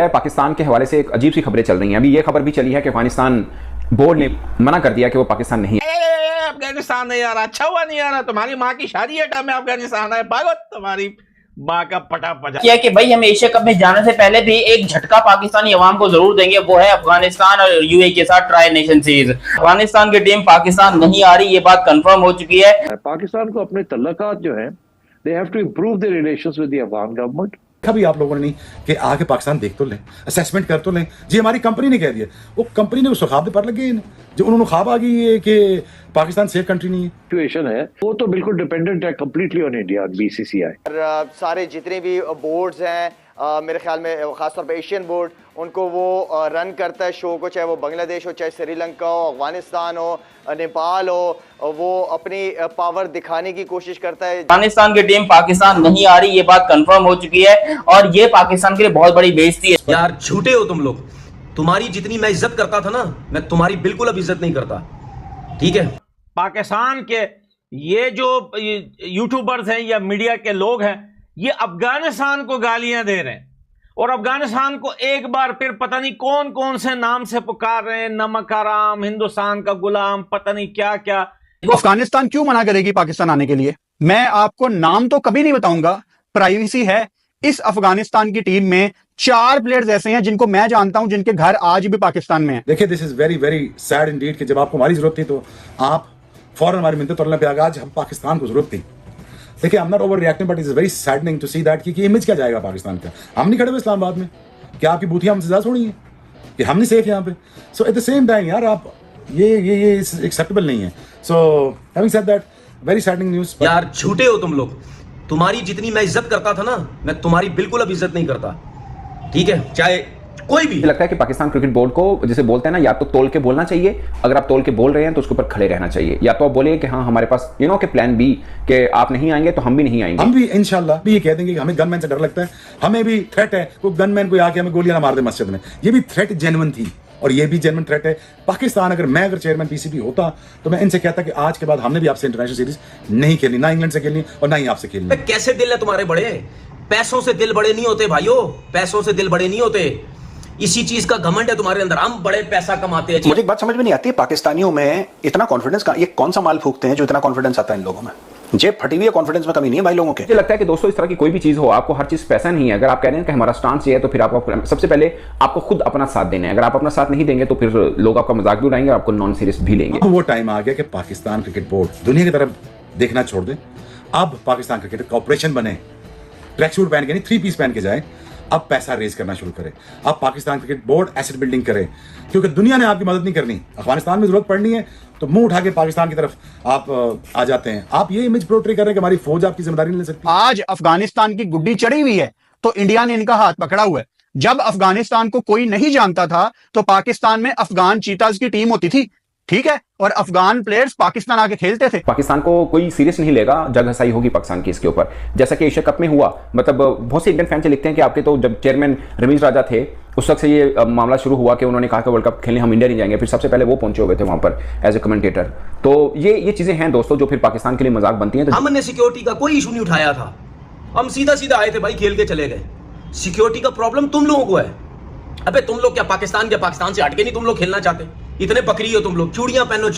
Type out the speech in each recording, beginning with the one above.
पाकिस्तान के हवाले से एक अजीब सी खबरें चल रही हैं। अभी ये खबर भी चली है कि अफगानिस्तान बोर्ड ने मना कर दिया कि वो पाकिस्तान नहीं है। अफगानिस्तान नहीं आ रहा, अच्छा हुआ नहीं आ रहा। तुम्हारी माँ की शादी है, टाइम में अफगानिस्तान है, भागो तुम्हारी माँ का पटा पटा। किया कि भाई हम एशिया कप में जाने से पहले भी एक झटका पाकिस्तानी अवाम को जरूर देंगे, वो है अफगानिस्तान और यूएई के साथ ट्राई नेशन सीरीज। अफगानिस्तान की टीम पाकिस्तान नहीं आ रही, ये बात कंफर्म हो चुकी है। पाकिस्तान को अपने तल्लुकात जो है, they have to improve their relations with the Afghan government. कभी आप लोगों ने नहीं कि आके पाकिस्तान देख तो लें, असेसमेंट कर तो लें। जी हमारी कंपनी ने कह दिया, वो कंपनी ने उस ख्वाब पर लगे जो उन्होंने ख्वाब आ गई है कि पाकिस्तान सेफ कंट्री नहीं है। सिचुएशन है वो तो बिल्कुल डिपेंडेंट है कंप्लीटली ऑन इंडिया बीसीसीआई। और सारे जितने भी बोर्ड्स हैं मेरे ख्याल में खासतौर पे एशियन बोर्ड, उनको वो रन करता है शो को, चाहे वो बांग्लादेश हो, चाहे श्रीलंका हो, अफगानिस्तान हो, नेपाल हो, वो अपनी पावर दिखाने की कोशिश करता है। अफगानिस्तान की टीम पाकिस्तान नहीं आ रही, ये बात कंफर्म हो चुकी है और ये पाकिस्तान के लिए बहुत बड़ी बेइज्जती है। यार झूठे हो तुम लोग। तुम्हारी जितनी मैं इज्जत करता था ना, मैं तुम्हारी बिल्कुल अब इज्जत नहीं करता, ठीक है। पाकिस्तान के ये जो यूट्यूबर्स हैं या मीडिया के लोग हैं, ये अफगानिस्तान को गालियां दे रहे हैं और अफगानिस्तान को एक बार फिर पता नहीं कौन कौन से नाम से पुकार रहे हैं, नमक हराम, हिंदुस्तान का गुलाम, पता नहीं क्या क्या। अफगानिस्तान क्यों मना करेगी पाकिस्तान आने के लिए? मैं आपको नाम तो कभी नहीं बताऊंगा, प्राइवेसी है। इस अफगानिस्तान की टीम में 4 प्लेयर्स ऐसे हैं जिनको मैं जानता हूं, जिनके घर आज भी पाकिस्तान में हैं। देखिए, this is very very sad Indeed कि जब आपको हमारी जरूरत थी तो आप फौरन हमारी मिन्नत तोड़ने पे आ गए। आज हम पाकिस्तान को जरूरत थी। देखिए, I am not over reacting, but it is very saddening to see that कि इमेज क्या जाएगा पाकिस्तान का। हम नहीं खड़े हुए इस्लामाबाद में, क्या आपकी बूथियां हमसे ज्यादा छोड़ी हैं कि हम नहीं सेफ यहाँ पे? सो एट द सेम टाइम यार, आप ये एक्सेप्टेबल नहीं है। So having said that, very saddening news. यार झूठे हो तुम लोग। तुम्हारी जितनी मैं इज्जत करता था ना, मैं तुम्हारी बिल्कुल अब इज्जत नहीं करता, ठीक है, चाहे कोई भी। लगता है कि पाकिस्तान क्रिकेट बोर्ड को, जैसे बोलते हैं ना, या तो तोल के बोलना चाहिए। अगर आप तोल के बोल रहे हैं तो उसके ऊपर खड़े रहना चाहिए, या तो आप बोले कि हाँ हमारे पास के प्लान बी, कि आप नहीं आएंगे तो हम भी नहीं आएंगे। हम भी इंशाल्लाह भी ये कह देंगे कि हमें गनमैन से डर लगता है, हमें भी थ्रेट है, कोई गनमैन कोई आके हमें गोलियां ना मार दे मस्जिद में। ये भी थ्रेट जेन्युइन थी और ये भी जेन्युइन थ्रेट है। पाकिस्तान, अगर चेयरमैन पीसीबी होता तो मैं इनसे कहता कि आज के बाद हमने भी आपसे इंटरनेशनल सीरीज नहीं खेलनी, ना इंग्लैंड से खेलनी और ना ही आपसे खेलनी। कैसे दिल है तुम्हारे बड़े? पैसों से दिल बड़े नहीं होते भाइयों, पैसों से दिल बड़े नहीं होते। इसी चीज का घमंड है तुम्हारे अंदर, हम बड़े पैसा कमाते हैं। मुझे एक बात समझ में नहीं आती है, पाकिस्तानियों में इतना कॉन्फिडेंस का, ये कौन सा माल फूकते हैं जो इतना कॉन्फिडेंस आता है इन लोगों में? जेब फटी हुई है, कॉन्फिडेंस में कमी नहीं है भाई लोगों के। मुझे लगता है कि दोस्तों, इस तरह की कोई भी चीज हो, आपको हर चीज पैसा नहीं है। अगर आप कह रहे हैं कि हमारा स्टांस ये है, तो फिर आपको सबसे पहले आपको खुद अपना साथ देना है। अगर आप अपना साथ नहीं देंगे तो फिर लोग आपका मजाक भी उड़ाएंगे और आपको नॉन सीरियस भी लेंगे। वो टाइम आ गया कि पाकिस्तान क्रिकेट बोर्ड दुनिया की तरफ देखना छोड़ दे। अब पाकिस्तान क्रिकेट कॉर्पोरेशन बने, ट्रैक सूट पहन के नहीं, 3 पीस पहन के जाए। अब पैसा रेज करना शुरू करे। अब Pakistan cricket board asset building करे, क्योंकि दुनिया ने आपकी मदद नहीं करनी। अफगानिस्तान में जरूरत पड़नी है तो मुंह उठा के पाकिस्तान की तरफ आप आ जाते हैं। आप ये इमेज पोर्ट्रे कर रहे हैं कि हमारी फौज आपकी जिम्मेदारी नहीं ले सकती। आज अफगानिस्तान की गुड्डी चढ़ी हुई है तो इंडिया ने इनका हाथ पकड़ा हुआ है। जब अफगानिस्तान को कोई नहीं जानता था तो पाकिस्तान में अफगान चीताज की टीम होती थी, ठीक है, और अफगान प्लेयर्स पाकिस्तान आके खेलते थे। पाकिस्तान को कोई सीरियस नहीं लेगा, जगह सही होगी पाकिस्तान की इसके ऊपर। जैसा कि एशिया कप में हुआ, मतलब बहुत से इंडियन फैन से लिखते हैं कि आपके तो जब चेयरमैन रमीज राजा थे उस वक्त से ये मामला शुरू हुआ कि उन्होंने कहा कि वर्ल्ड कप खेलने हम इंडिया नहीं जाएंगे। फिर सबसे पहले वो पहुंचे हुए थे वहां पर एज ए कमेंटेटर। तो ये चीजें हैं दोस्तों जो फिर पाकिस्तान के लिए मजाक बनती हैं। हमने सिक्योरिटी का कोई इशू नहीं उठाया था, हम सीधा सीधा आए थे भाई, खेल के चले गए। सिक्योरिटी का प्रॉब्लम तुम लोगों को है। अबे तुम लोग क्या पाकिस्तान से हटके नहीं तुम लोग खेलना चाहते? इतने बकरी हो तुम लोग, चूड़ियां पहनो।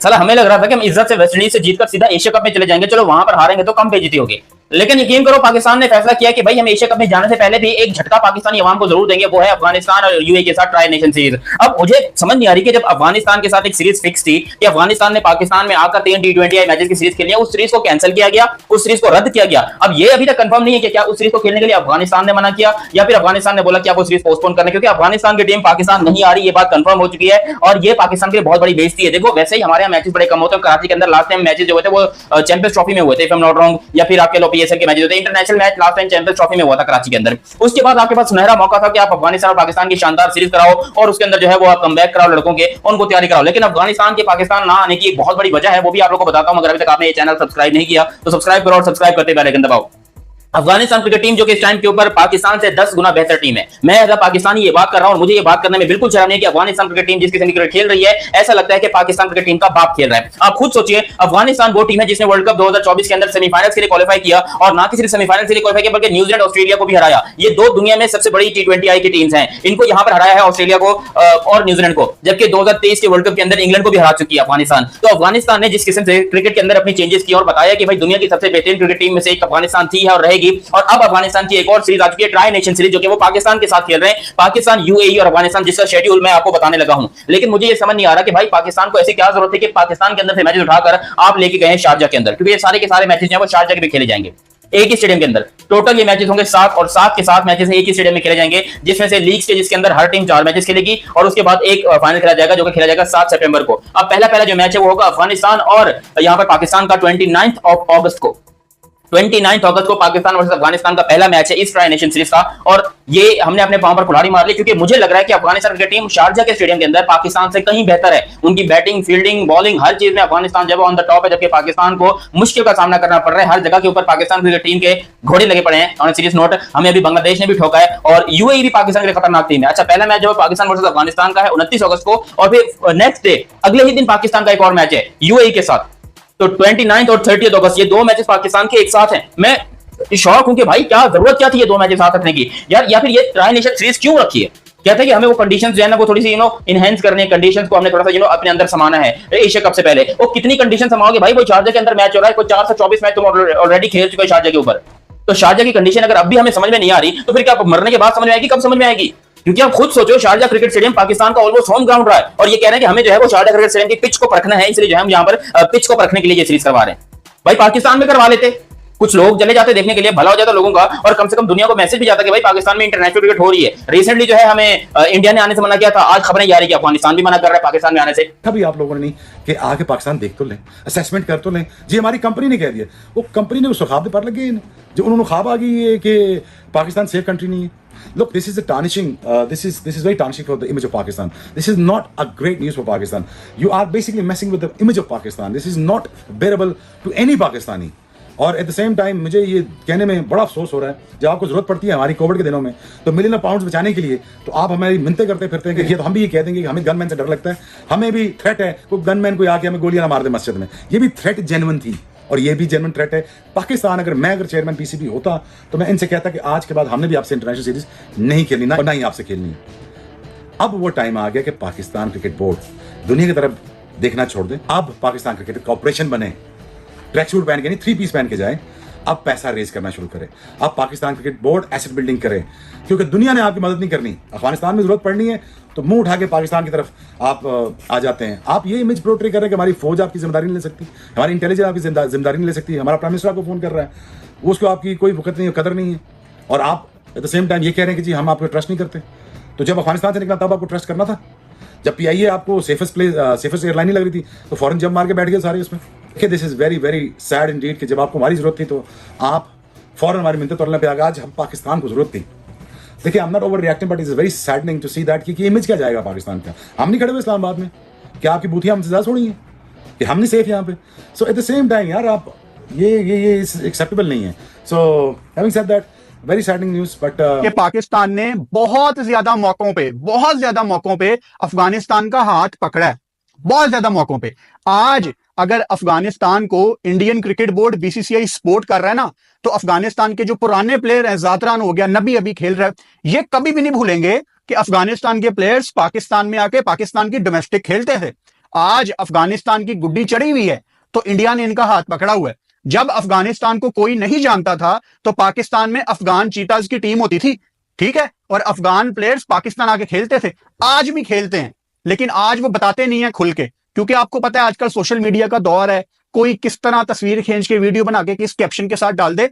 साला हमें लग रहा था कि हम इज्जत से वेस्ट इंडीज से जीतकर सीधा एशिया कप में चले जाएंगे, चलो वहां पर हारेंगे तो कम बेइज्जती होगी। लेकिन यकीन करो, पाकिस्तान ने फैसला किया कि भाई हम एशिया कप में जाने से पहले भी एक झटका पाकिस्तानी अवाम को जरूर देंगे, वो है अफगानिस्तान और यूएई के साथ ट्राई नेशन सीरीज। अब मुझे समझ नहीं आ रही कि जब अफगानिस्तान के साथ एक सीरीज फिक्स थी कि अफगानिस्तान ने पाकिस्तान में आकर 3 T20 मैचेस की सीरीज खेली है, उस सीरीज को कैंसिल किया गया, उस सीरीज को रद्द किया गया। अब ये अभी तक कंफर्म नहीं है कि क्या उस सीरीज को खेलने के लिए अफगानिस्तान ने मना किया या फिर अफगानिस्तान ने बोला कि आप वो सीरीज पोस्टपोन करने, क्योंकि अफगानिस्तान की टीम पाकिस्तान नहीं आ रही, ये बात कंफर्म हो चुकी है और ये पाकिस्तान के लिए बहुत बड़ी बेइज्जती है। देखो, वैसे ही हमारे यहाँ मैचेस बड़े कम होते हैं। कराची के अंदर लास्ट टाइम मैचेस जो हुए थे वो चैंपियंस ट्रॉफी में हुए थे, if I am not wrong, या फिर आपके लो पीएसएल के मैचेस होते हैं। International match last time champions trophy में हुआ था कराची के अंदर। उसके बाद आपके पास सुनहरा मौका था कि आप अफगानिस्तान और पाकिस्तान की शानदार सीरीज कराओ और उसके अंदर जो है वो आप कमबैक कराओ, लड़कों के उनको तैयारी कराओ। लेकिन अफगानिस्तान के पाकिस्तान ना आने की एक बहुत बड़ी वजह है, वो भी आप लोगों को बताता हूं। अगर अभी तक आपने ये चैनल सब्सक्राइब नहीं किया तो सब्सक्राइब करो और सब्सक्राइब करते बेल आइकन दबाओ। अफगानिस्तान क्रिकेट टीम जो कि इस टाइम के ऊपर पाकिस्तान से 10 गुना बेहतर टीम है। मैं एज अ पाकिस्तानी ये बात कर रहा हूं और मुझे ये बात करने में बिल्कुल शर्म नहीं है कि अफगानिस्तान क्रिकेट टीम जिस किस्म की क्रिकेट खेल रही है, ऐसा लगता है कि पाकिस्तान क्रिकेट टीम का बाप खेल रहा है। आप खुद सोचिए, अफगानिस्तान वो टीम है जिसने वर्ल्ड कप 2024 के अंदर सेमीफाइनल्स के लिए क्वालिफाई किया, और ना कि सिर्फ सेमीफाइनल्स के लिए क्वालिफाई किया बल्कि न्यूजीलैंड ऑस्ट्रेलिया को भी हराया। ये दो दुनिया में सबसे बड़ी T20I की टीम्स हैं, इनको यहां पर हराया है ऑस्ट्रेलिया को और न्यूजीलैंड को, जबकि 2023 के वर्ल्ड कप के अंदर इंग्लैंड को भी हरा चुकी है अफगानिस्तान। तो अफगानिस्तान ने जिस किस्म से क्रिकेट के अंदर अपनी चेंजेस की और बताया कि भाई दुनिया की सबसे बेहतरीन क्रिकेट टीम में से एक अफगानिस्तान थी है और रहेगी, और अब अफगानिस्तान की एक और सीरीज आ चुकी है, ट्राई नेशन सीरीज, जो कि वो पाकिस्तान के साथ खेल रहे हैं, पाकिस्तान, UAE और अफगानिस्तान, जिसका शेड्यूल मैं आपको बताने लगा हूं। लेकिन मुझे ये समझ नहीं आ रहा कि भाई पाकिस्तान को ऐसी क्या जरूरत है कि पाकिस्तान के अंदर से मैचेस उठाकर आप लेके गए शारजा के अंदर, क्योंकि ये सारे के सारे मैचेस हैं वो शारजा के भी खेले जाएंगे एक ही स्टेडियम के अंदर। टोटल ये मैचेस होंगे 7 और 7 के 7 मैचेस एक ही स्टेडियम में खेले जाएंगे, जिसमें से लीग स्टेज के अंदर हर टीम 4 मैचेस खेलेगी और उसके बाद एक फाइनल खेला जाएगा जो कि खेला जाएगा 7 सितंबर को। अब पहला जो मैच है वो होगा अफगानिस्तान और यहां पर पाकिस्तान का 29 अगस्त को 29 अगस्त को पाकिस्तान वर्सेस अफगानिस्तान का पहला मैच है इस ट्राई नेशन सीरीज का। और ये हमने अपने पांव पर कुल्हाड़ी मार ली, क्योंकि मुझे लग रहा है कि अफगानिस्तान क्रिकेट टीम शारजा के स्टेडियम के अंदर पाकिस्तान से कहीं बेहतर है। उनकी बैटिंग, फील्डिंग, बॉलिंग, हर चीज में अफगानिस्तान जब ऑन द टॉप है, जबकि पाकिस्तान को मुश्किल का सामना करना पड़ रहा है। हर जगह के ऊपर पाकिस्तान क्रिकेट टीम के घोड़े लगे पड़े हैं। ऑन सीरियस नोट, हमें अभी बांग्लादेश ने भी ठोका है और UAE भी पाकिस्तान के लिए खतरनाक टीम है। अच्छा, पहला मैच जो पाकिस्तान वर्सेस अफगानिस्तान का है 29 अगस्त को, और फिर नेक्स्ट डे अगले ही दिन पाकिस्तान का एक और मैच है UAE के साथ। तो 29 और 30 अगस्त ये दो मैचेस पाकिस्तान के एक साथ हैं। मैं शौक हूं कि भाई क्या जरूरत क्या थी ये दो मैचेस साथ रखने की यार, या फिर ये ट्राई नेशन सीरीज क्यों रखी है? कहते हैं कि हमें वो कंडीशंस जो है ना वो थोड़ी सी इनहेंस करने, कंडीशंस को हमने थोड़ा सा अपने अंदर समाना है एशिया कप से पहले। वो कितनी कंडीशन समाओगे भाई? वो शारजा के अंदर मैच हो रहा है, कोई 424 मैच तुम ऑलरेडी खेल चुके हो शारजा के ऊपर। तो शारजा की कंडीशन अगर अब भी हमें समझ में नहीं आ रही तो फिर क्या मरने के बाद समझ में आएगी? कब समझ में आएगी? क्योंकि आप खुद सोचो, शारजा क्रिकेट स्टेडियम पाकिस्तान का ऑलमोस्ट होम ग्राउंड रहा है, और ये कह रहे हैं कि हमें जो है वो शारजा क्रिकेट स्टेडियम की पिच को परखना है, इसलिए जो है हम यहाँ पर पिच को परखने के लिए ये सीरीज करवा रहे हैं। भाई पाकिस्तान में करवा लेते, कुछ लोग चले जाते देखने के लिए, भला हो जाता लोगों का, और कम से कम दुनिया को मैसेज भी जाता कि भाई पाकिस्तान में इंटरनेशनल क्रिकेट हो रही है। रिसेंटली जो है हमें इंडिया ने आने से मना किया था, आज खबरें जा रही है कि अफगानिस्तान भी मना कर रहा है पाकिस्तान में आने से। कभी आप लोगों ने नहीं कि आके पाकिस्तान देख तो लें, असेसमेंट कर तो लें। जी हमारी कंपनी ने कह दिया, वो कंपनी ने उस ख्वाब पर लगे जो उन्होंने ख्वाब आ गई है कि पाकिस्तान सेफ कंट्री नहीं है। Look, this is a tarnishing. This is very tarnishing for the image of Pakistan. This is not a great news for Pakistan. You are basically messing with the image of Pakistan. This is not bearable to any Pakistani. और at the same time मुझे ये कहने में बड़ा अफसोस हो रहा है, जब आपको जरूरत पड़ती है हमारी कोविड के दिनों में तो मिलियन ऑफ पाउंड्स बचाने के लिए, तो आप हमारी मिन्नतें करते फिरते हैं कि ये तो हम भी ये कह देंगे कि हमें गनमैन से डर लगता है, हमें भी थ्रेट है, कोई गनमैन कोई आके हमें गोलियां ना मार दे मस्जिद में। ये भी थ्रेट जेन्युइन थी और ये भी जेन्युइन थ्रेट है। पाकिस्तान अगर चेयरमैन PCB होता तो मैं इनसे कहता कि आज के बाद हमने भी आपसे इंटरनेशनल सीरीज नहीं खेलनी, ना ही आपसे खेलनी है। अब वो टाइम आ गया कि पाकिस्तान क्रिकेट बोर्ड दुनिया की तरफ देखना छोड़ दे। अब पाकिस्तान क्रिकेट कॉर्पोरेशन बने, ट्रैक सूट पहन के नहीं, 3 पीस पहन के जाए, अब पैसा रेज करना शुरू करे। अब Pakistan cricket board asset building करे, क्योंकि दुनिया ने आपकी मदद नहीं करनी। अफगानिस्तान में जरूरत पड़नी है तो मुंह उठा के पाकिस्तान की तरफ आप आ जाते हैं। आप ये इमेज पोर्ट्रे कर रहे हैं कि हमारी फौज आपकी जिम्मेदारी नहीं ले सकती, हमारी इंटेलिजेंस आपकी जिम्मेदारी नहीं ले सकती। हमारा प्राइम मिनिस्टर आपको फोन कर रहा है, उसको आपकी कोई वक़्त नहीं है, कदर नहीं है, और आप एट द सेम टाइम ये कह रहे हैं कि जी हम आपको ट्रस्ट नहीं करते। तो जब अफगानिस्तान से निकला तब आपको ट्रस्ट करना था। जब PIA आपको सेफेस्ट एयरलाइन नहीं लग रही थी तो फॉरेन जंप मार के बैठ गए सारे उसमें। देखिए, this is very very sad Indeed कि जब आपको हमारी जरूरत थी तो आप फौरन हमारी मिन्नतें तोड़ने पे आ गए। आज हम पाकिस्तान को जरूरत थी। देखिए, I am not over reacting but it is very saddening to see that कि इमेज क्या जाएगा पाकिस्तान का। हम नहीं खड़े हुए इस्लामाबाद में, क्या आपकी बूथियां हमसे ज्यादा छोड़ी हैं कि हम नहीं सेफ यहाँ पे? सो एट द सेम टाइम यार आप ये एक्सेप्टेबल नहीं है। So having said that, very saddening news. But कि पाकिस्तान ने बहुत ज्यादा मौकों पे अफगानिस्तान का हाथ पकड़ा है, बहुत ज्यादा मौकों पे। आज अगर अफगानिस्तान को Indian cricket board BCCI support कर रहा है ना, तो अफगानिस्तान के जो पुराने प्लेयर हैं, जातरान हो गया, नबी अभी खेल रहा है, ये कभी भी नहीं भूलेंगे कि अफगानिस्तान के प्लेयर्स पाकिस्तान में आके पाकिस्तान की डोमेस्टिक खेलते थे। आज अफगानिस्तान की गुड्डी चढ़ी हुई है तो इंडिया ने इनका हाथ पकड़ा हुआ है। जब अफगानिस्तान को कोई नहीं जानता था तो पाकिस्तान में अफगान चीताज की टीम होती थी, ठीक है, और अफगान प्लेयर्स पाकिस्तान आके खेलते थे, आज भी खेलते हैं, लेकिन आज वो बताते नहीं है खुल के, क्योंकि आपको पता है आजकल सोशल मीडिया का दौर है, कोई किस तरह तस्वीर खींच के वीडियो बना के किस कैप्शन के साथ डाल दे,